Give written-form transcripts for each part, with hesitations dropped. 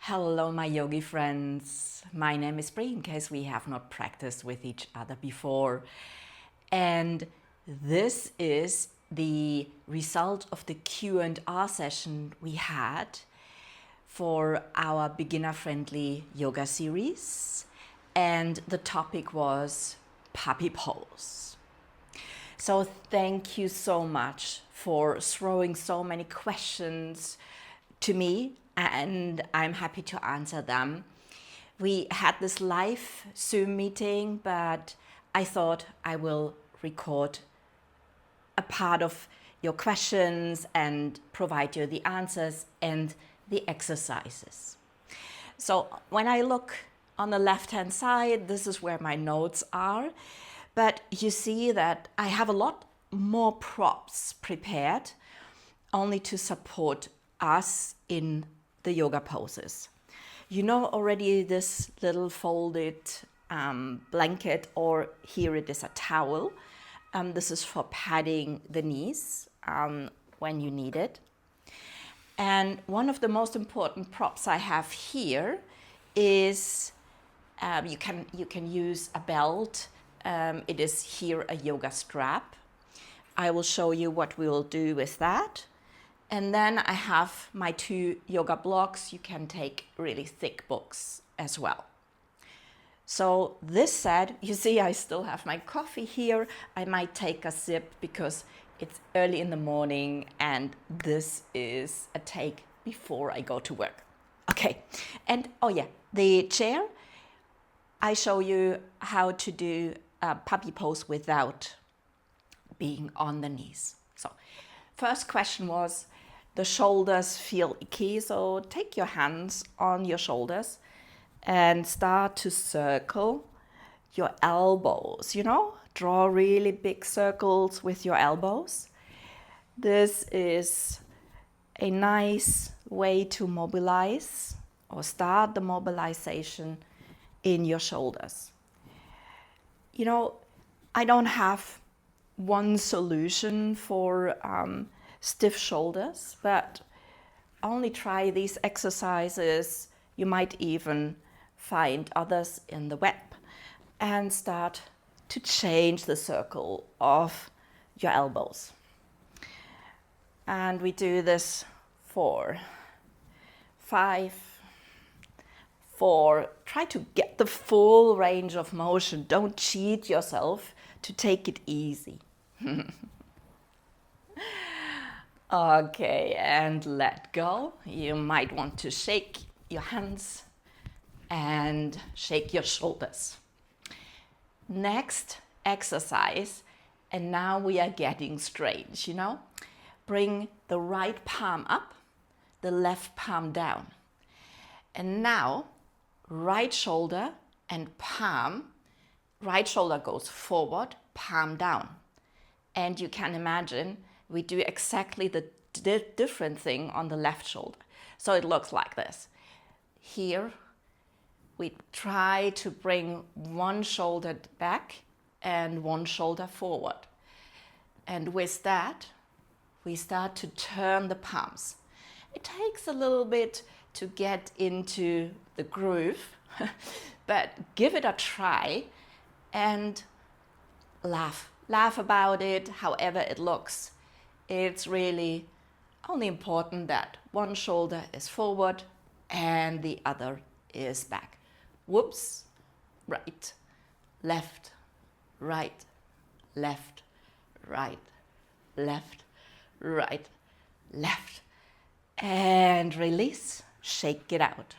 Hello, my yogi friends. My name is Bree, in case we have not practiced with each other before. And this is the result of the Q&A session we had for our beginner-friendly yoga series. And the topic was puppy pose. So thank you so much for throwing so many questions to me, and I'm happy to answer them. We had this live Zoom meeting, but I thought I will record a part of your questions and provide you the answers and the exercises. So when I look on the left-hand side, this is where my notes are. But you see that I have a lot more props prepared only to support us in the yoga poses. You know already this little folded blanket, or here it is a towel. This is for padding the knees when you need it. And one of the most important props I have here is you can use a belt. It is here a yoga strap. I will show you what we will do with that. And then I have my 2 yoga blocks. You can take really thick books as well. So this said, you see I still have my coffee here. I might take a sip because it's early in the morning and this is a take before I go to work. Okay, and oh yeah, the chair, I show you how to do a puppy pose without being on the knees. So first question was, the shoulders feel icky, so take your hands on your shoulders and start to circle your elbows, draw really big circles with your elbows. This is a nice way to mobilize or start the mobilization in your shoulders. I don't have one solution for stiff shoulders, but only try these exercises. You might even find others in the web and start to change the circle of your elbows. And we do this for 5, 4. Try to get the full range of motion. Don't cheat yourself to take it easy. Okay, and let go. You might want to shake your hands and shake your shoulders. Next exercise, and now we are getting strange, Bring the right palm up, the left palm down. And now, right shoulder and palm, right shoulder goes forward, palm down. And you can imagine we do exactly the different thing on the left shoulder. So it looks like this. Here, we try to bring one shoulder back and one shoulder forward. And with that, we start to turn the palms. It takes a little bit to get into the groove, but give it a try and laugh. Laugh about it, however it looks. It's really only important that one shoulder is forward and the other is back. Whoops, right, left, right, left, right, left, right, left. And release, shake it out.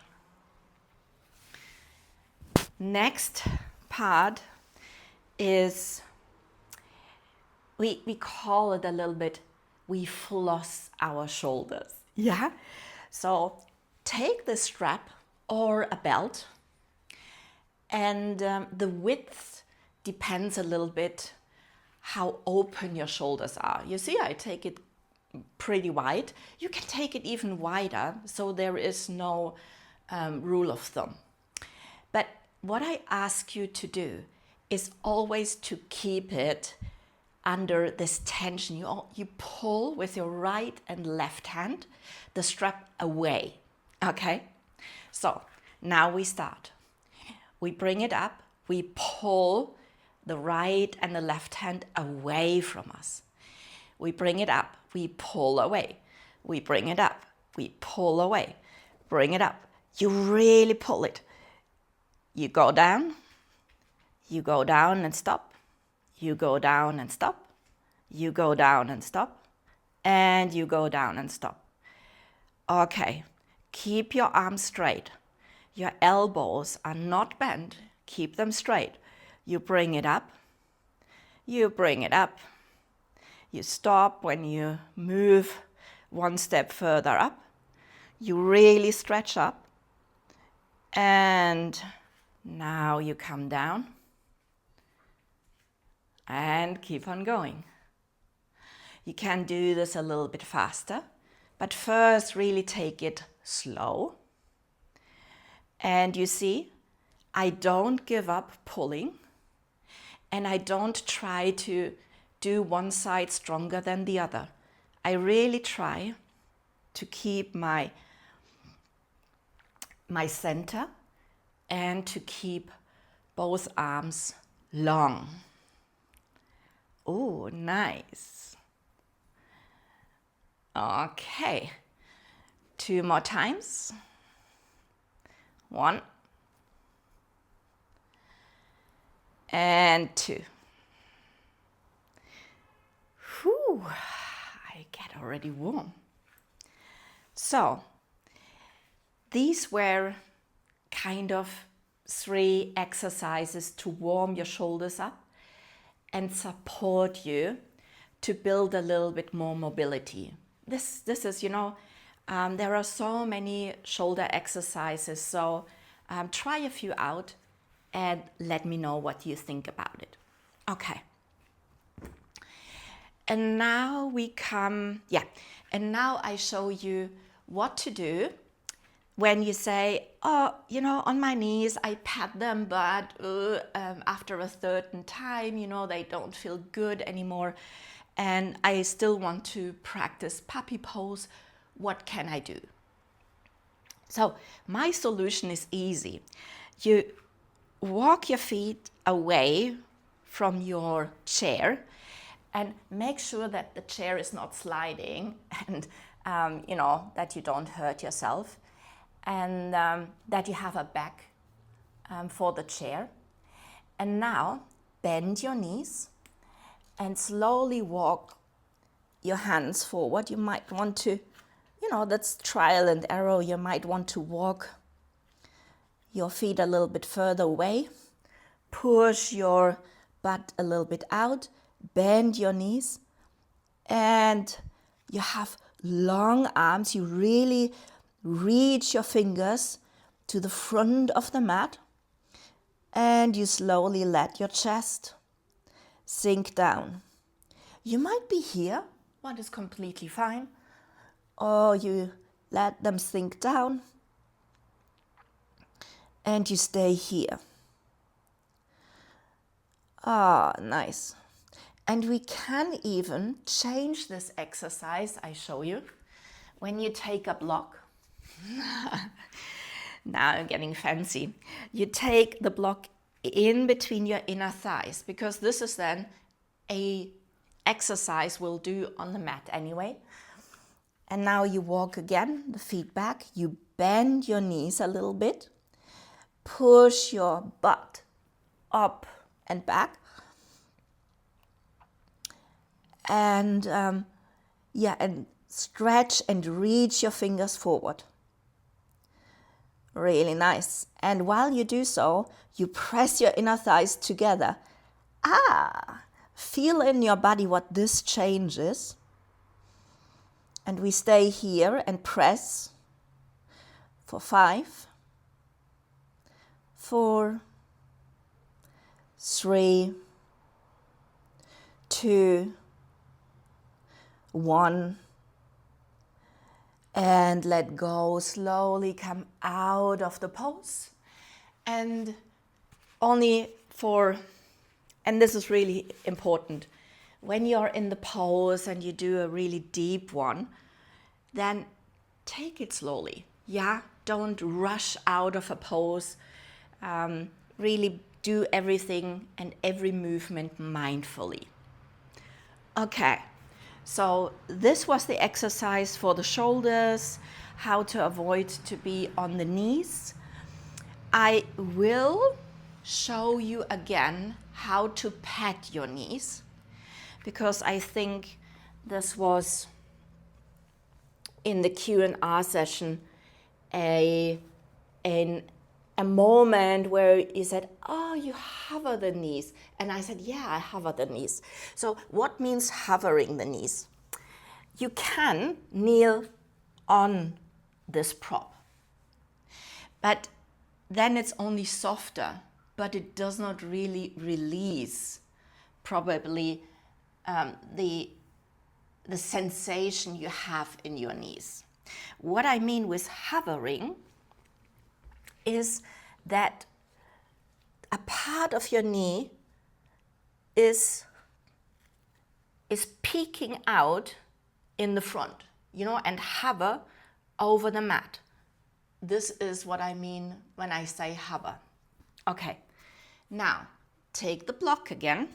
Next part is, we call it a little bit, we floss our shoulders. Yeah? So take the strap or a belt, and the width depends a little bit how open your shoulders are. You see, I take it pretty wide. You can take it even wider, so there is no rule of thumb. But what I ask you to do is always to keep it under this tension. You pull with your right and left hand the strap away, okay? So now we start. We bring it up, we pull the right and the left hand away from us. We bring it up, we pull away. We bring it up, we pull away. Bring it up. You really pull it. You go down and stop. You go down and stop. You go down and stop. And you go down and stop. Okay, keep your arms straight. Your elbows are not bent. Keep them straight. You bring it up. You bring it up. You stop when you move one step further up. You really stretch up. And now you come down. And keep on going. You can do this a little bit faster, but first really take it slow. And you see, I don't give up pulling, and I don't try to do one side stronger than the other. I really try to keep my center and to keep both arms long. Oh, nice. Okay, 2 more times. 1 and 2. Whew, I get already warm. So, these were kind of 3 exercises to warm your shoulders up and support you to build a little bit more mobility. This is, there are so many shoulder exercises, so try a few out and let me know what you think about it. Okay. And now and now I show you what to do when you say, on my knees, I pat them, but after a certain time, they don't feel good anymore. And I still want to practice puppy pose. What can I do? So my solution is easy. You walk your feet away from your chair and make sure that the chair is not sliding and, that you don't hurt yourself and that you have a back for the chair. And now bend your knees and slowly walk your hands forward. You might want to, that's trial and error. You might want to walk your feet a little bit further away. Push your butt a little bit out. Bend your knees. And you have long arms. You really reach your fingers to the front of the mat. And you slowly let your chest sink down. You might be here, what is completely fine, or you let them sink down and you stay here. Ah, nice. And we can even change this exercise, I show you, when you take a block. Now I'm getting fancy. You take the block in between your inner thighs, because this is then a exercise we'll do on the mat anyway. And now you walk again, the feet back. You bend your knees a little bit. Push your butt up and back. And and stretch and reach your fingers forward. Really nice. And while you do so, you press your inner thighs together. Feel in your body what this change is. And we stay here and press for 5, 4, 3, 2, 1. And let go, slowly come out of the pose. And and this is really important, when you're in the pose and you do a really deep one, then take it slowly. Yeah, don't rush out of a pose. Really do everything and every movement mindfully. Okay, so this was the exercise for the shoulders, how to avoid to be on the knees. I will show you again how to pat your knees, because I think this was in the Q&A session a moment where you said, oh, you hover the knees. And I said, yeah, I hover the knees. So what means hovering the knees? You can kneel on this prop, but then it's only softer, but it does not really release probably the sensation you have in your knees. What I mean with hovering is that a part of your knee is peeking out in the front, and hover over the mat. This is what I mean when I say hover. Okay, now take the block again,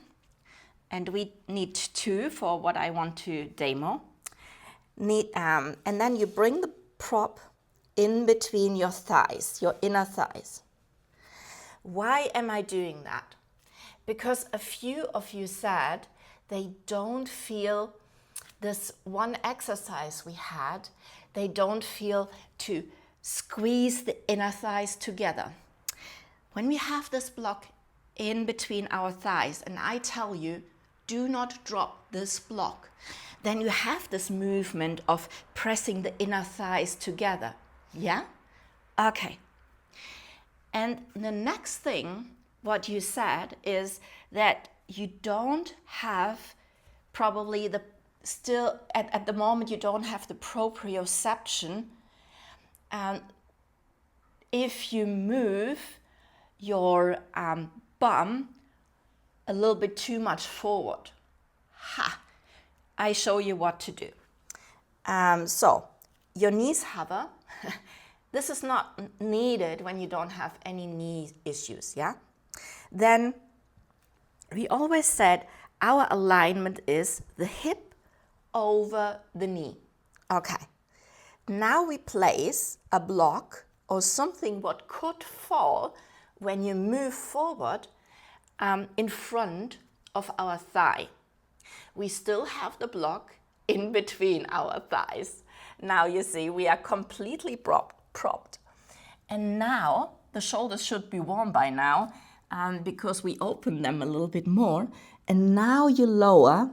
and we need 2 for what I want to demo. And then you bring the prop in between your thighs, your inner thighs. Why am I doing that? Because a few of you said they don't feel this one exercise we had, they don't feel to squeeze the inner thighs together. When we have this block in between our thighs, and I tell you, do not drop this block, then you have this movement of pressing the inner thighs together. Yeah? Okay. And the next thing, what you said, is that you don't have probably at the moment you don't have the proprioception. If you move your bum a little bit too much forward. I show you what to do. So your knees hover. This is not needed when you don't have any knee issues, yeah? Then we always said our alignment is the hip over the knee. Okay. Now we place a block or something what could fall when you move forward in front of our thigh. We still have the block in between our thighs. Now you see we are completely propped. And now the shoulders should be warm by now because we open them a little bit more. And now you lower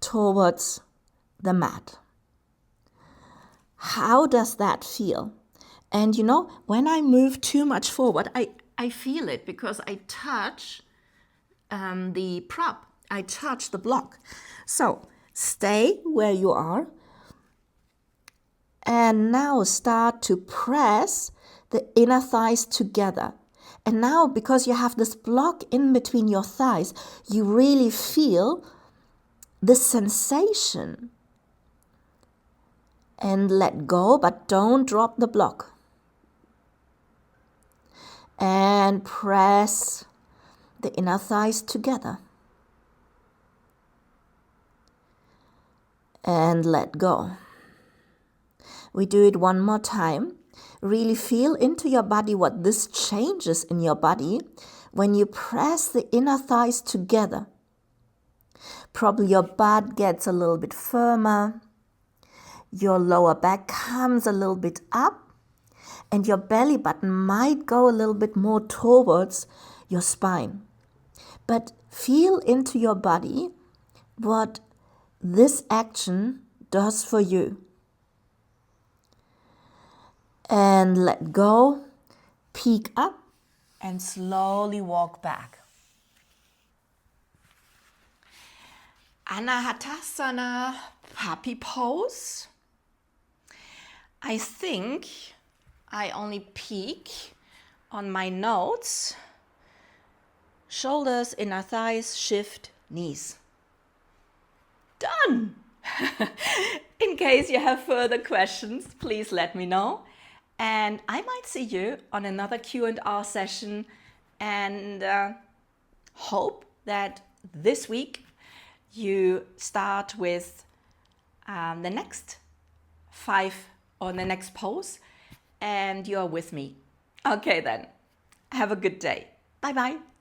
towards the mat. How does that feel? And when I move too much forward, I feel it because I touch the prop. I touch the block. So stay where you are. And now start to press the inner thighs together. And now, because you have this block in between your thighs, you really feel the sensation. And let go, but don't drop the block. And press the inner thighs together. And let go. We do it one more time. Really feel into your body what this changes in your body when you press the inner thighs together. Probably your butt gets a little bit firmer. Your lower back comes a little bit up. And your belly button might go a little bit more towards your spine. But feel into your body what this action does for you. And let go, peek up, and slowly walk back. Anahatasana, puppy pose. I think I only peek on my notes. Shoulders, inner thighs, shift, knees. Done! In case you have further questions, please let me know. And I might see you on another Q&A session, and hope that this week you start with the next 5 or the next pose and you're with me. Okay then, have a good day. Bye bye.